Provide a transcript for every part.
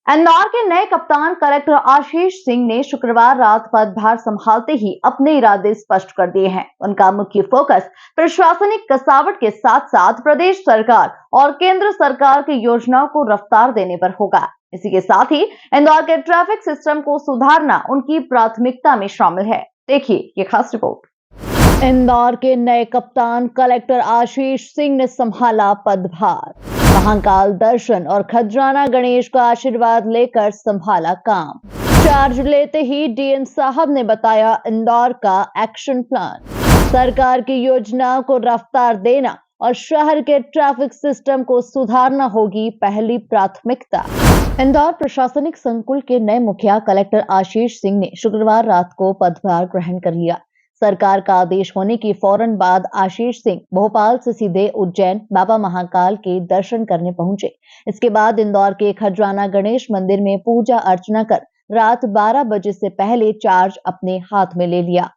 इंदौर के नए कप्तान कलेक्टर आशीष सिंह ने शुक्रवार रात पदभार संभालते ही अपने इरादे स्पष्ट कर दिए हैं। उनका मुख्य फोकस प्रशासनिक कसावट के साथ साथ प्रदेश सरकार और केंद्र सरकार की योजनाओं को रफ्तार देने पर होगा। इसी के साथ ही इंदौर के ट्रैफिक सिस्टम को सुधारना उनकी प्राथमिकता में शामिल है। देखिए ये खास रिपोर्ट। इंदौर के नए कप्तान कलेक्टर आशीष सिंह ने संभाला पदभार। महाकाल दर्शन और खजराना गणेश का आशीर्वाद लेकर संभाला काम। चार्ज लेते ही डीएम साहब ने बताया इंदौर का एक्शन प्लान, सरकार की योजनाओं को रफ्तार देना और शहर के ट्रैफिक सिस्टम को सुधारना होगी पहली प्राथमिकता। इंदौर प्रशासनिक संकुल के नए मुखिया कलेक्टर आशीष सिंह ने शुक्रवार रात को पदभार ग्रहण कर लिया। सरकार का आदेश होने के फौरन बाद आशीष सिंह भोपाल से सीधे उज्जैन बाबा महाकाल के दर्शन करने पहुंचे। इसके बाद इंदौर के खजराना गणेश मंदिर में पूजा अर्चना कर रात 12 बजे से पहले चार्ज अपने हाथ में ले लिया।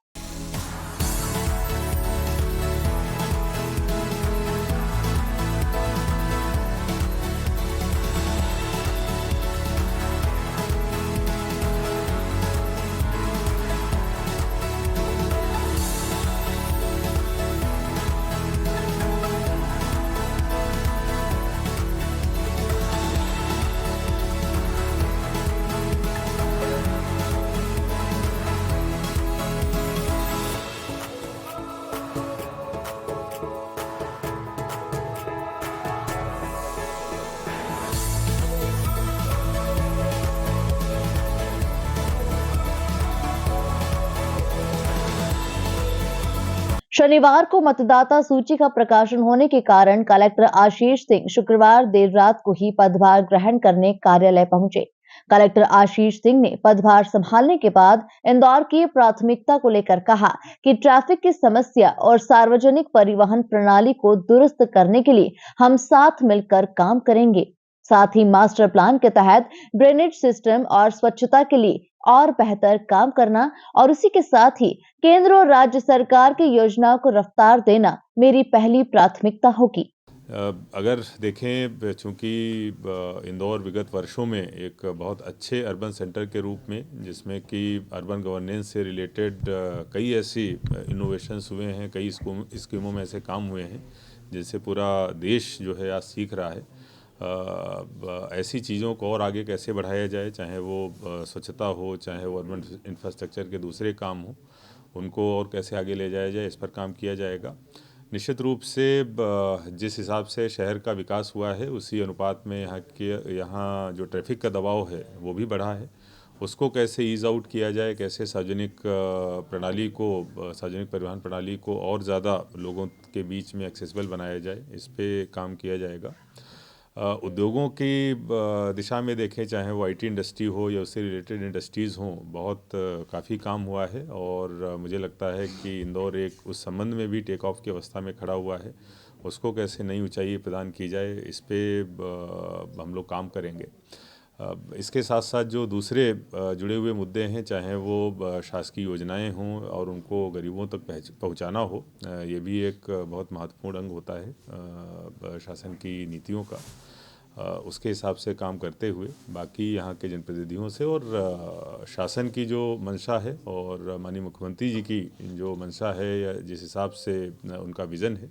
शनिवार को मतदाता सूची का प्रकाशन होने के कारण कलेक्टर आशीष सिंह शुक्रवार देर रात को ही पदभार ग्रहण करने कार्यालय पहुंचे। कलेक्टर आशीष सिंह ने पदभार संभालने के बाद इंदौर की प्राथमिकता को लेकर कहा कि ट्रैफिक की समस्या और सार्वजनिक परिवहन प्रणाली को दुरुस्त करने के लिए हम साथ मिलकर काम करेंगे। साथ ही मास्टर प्लान के तहत ड्रेनेज सिस्टम और स्वच्छता के लिए और बेहतर काम करना और उसी के साथ ही केंद्र और राज्य सरकार की योजनाओं को रफ्तार देना मेरी पहली प्राथमिकता होगी। अगर देखें, चूंकि इंदौर विगत वर्षों में एक बहुत अच्छे अर्बन सेंटर के रूप में, जिसमें कि अर्बन गवर्नेंस से रिलेटेड कई ऐसी इनोवेशंस हुए हैं, कई स्कीमों में ऐसे काम हुए हैं जिनसे पूरा देश जो है आज सीख रहा है। ऐसी चीज़ों को और आगे कैसे बढ़ाया जाए, चाहे वो स्वच्छता हो, चाहे वो अर्बन इंफ्रास्ट्रक्चर के दूसरे काम हो, उनको और कैसे आगे ले जाया जाए, इस पर काम किया जाएगा। निश्चित रूप से जिस हिसाब से शहर का विकास हुआ है उसी अनुपात में यहाँ जो ट्रैफिक का दबाव है वो भी बढ़ा है। उसको कैसे ईज़ आउट किया जाए, कैसे सार्वजनिक परिवहन प्रणाली को और ज़्यादा लोगों के बीच में एक्सेसिबल बनाया जाए, इस पे काम किया जाएगा। उद्योगों की दिशा में देखें, चाहे वो आईटी इंडस्ट्री हो या उससे रिलेटेड इंडस्ट्रीज़ हों, बहुत काफ़ी काम हुआ है और मुझे लगता है कि इंदौर एक उस संबंध में भी टेक ऑफ की अवस्था में खड़ा हुआ है। उसको कैसे नई ऊंचाई प्रदान की जाए, इस पे हम लोग काम करेंगे। इसके साथ साथ जो दूसरे जुड़े हुए मुद्दे हैं, चाहे वो शासकीय योजनाएं हों और उनको गरीबों तक पहुंचाना हो, ये भी एक बहुत महत्वपूर्ण अंग होता है शासन की नीतियों का। उसके हिसाब से काम करते हुए बाकी यहाँ के जनप्रतिनिधियों से और शासन की जो मंशा है और माननीय मुख्यमंत्री जी की जो मंशा है या जिस हिसाब से उनका विजन है,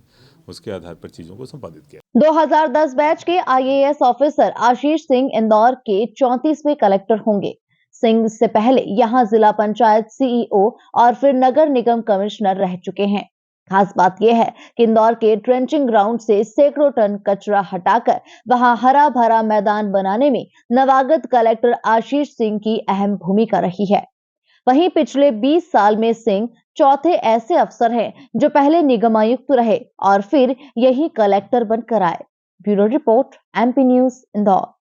उसके आधार पर चीजों को संपादित किया। 2010 बैच के आईएएस ऑफिसर आशीष सिंह इंदौर के 34वें कलेक्टर होंगे। सिंह से पहले यहां जिला पंचायत सीईओ और फिर नगर निगम कमिश्नर रह चुके हैं। खास बात यह है कि इंदौर के ट्रेंचिंग ग्राउंड से सैकड़ों टन कचरा हटाकर वहां हरा भरा मैदान बनाने में नवागत कलेक्टर आशीष सिंह की अहम भूमिका रही है। वहीं पिछले 20 साल में सिंह चौथे ऐसे अफसर हैं जो पहले निगमायुक्त रहे और फिर यही कलेक्टर बनकर आए। Bureau report, MP news, Indore.